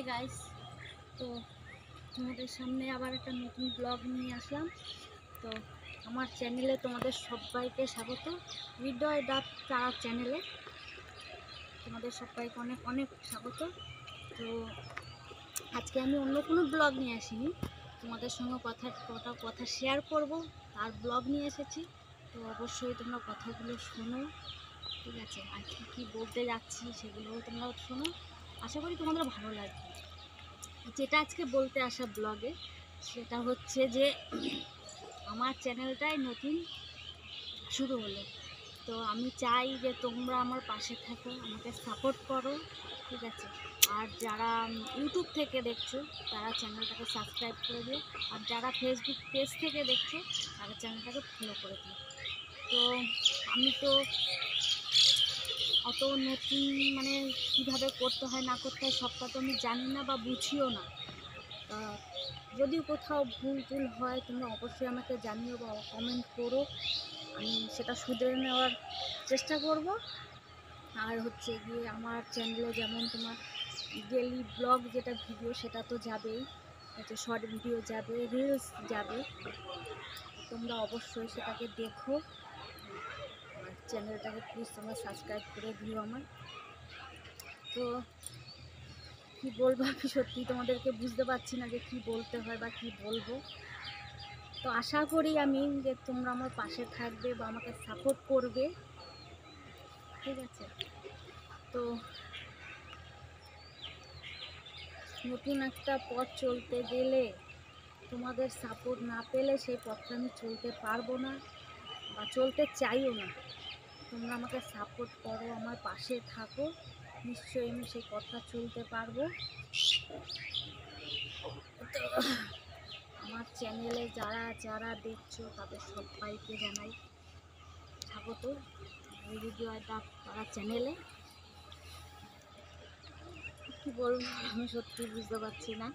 Hi guys, তো তোমাদের সামনে আবার একটা নতুন ব্লগ নিয়ে আসলাম। তো আমার চ্যানেলে তোমাদের সবাইকে স্বাগত। হৃদয় ডাক তারা চ্যানেলে তোমাদের সবাইকে অনেক অনেক স্বাগত। তো আজকে আমি অন্য কোনো ব্লগ নিয়ে আসিনি, তোমাদের সঙ্গে কথা শেয়ার করব, তার ব্লগ নিয়ে এসেছি। তো অবশ্যই তোমরা কথাগুলো শোনো, ঠিক আছে? আর কী বলতে যাচ্ছি সেগুলোও তোমরা শোনো, আশা করি তোমাদের ভালো লাগবে। যেটা আজকে বলতে আসা ব্লগে সেটা হচ্ছে যে আমার চ্যানেলটাই নতুন শুরু হলো। তো আমি চাই যে তোমরা আমার পাশে থাকো, আমাকে সাপোর্ট করো, ঠিক আছে? আর যারা ইউটিউব থেকে দেখছো তারা চ্যানেলটাকে সাবস্ক্রাইব করে দিও, আর যারা ফেসবুক পেজ থেকে দেখছো তারা চ্যানেলটাকে ফলো করে দিও। তো আমি তো অত নতুন, মানে কীভাবে করতে হয় না করতে হয় সবটা তো আমি জানি না বা বুঝিও না। যদি কোথাও ভুল হয় তোমরা অবশ্যই আমাকে জানিও বা কমেন্ট করো, আমি সেটা শুধরে নেওয়ার চেষ্টা করব। আর হচ্ছে গিয়ে আমার চ্যানেলে যেমন তোমার ডেলি ব্লগ যেটা ভিডিও সেটা তো যাবেই, হচ্ছে শর্ট ভিডিও যাবে, রিলস যাবে, তোমরা অবশ্যই সেটাকে দেখো। আর চ্যানেলটাকে প্লিজ তোমরা সাবস্ক্রাইব করে দিও আমার। তো কী বলবো, আমি সত্যি তোমাদেরকে বুঝতে পারছি না যে কী বলতে হয় বা কী বলবো। তো আশা করি আমি যে তোমরা আমার পাশে থাকবে বা আমাকে সাপোর্ট করবে, ঠিক আছে? তো নতুন একটা পথ চলতে গেলে তোমাদের সাপোর্ট না পেলে সেই পথটা আমি চলতে পারবো না বা চলতে চাইও না। তোমরা আমাকে সাপোর্ট করো, আমার পাশে থাকো, নিশ্চয়ই আমি সেই পথটা চলতে পারবো। তো আমার চ্যানেলে যারা যারা দেখছো তাদের সবাইকে জানাই স্বাগত হৃদয় ডাক তারা চ্যানেলে। কী বলবো আমি সত্যি বুঝতে পারছি না।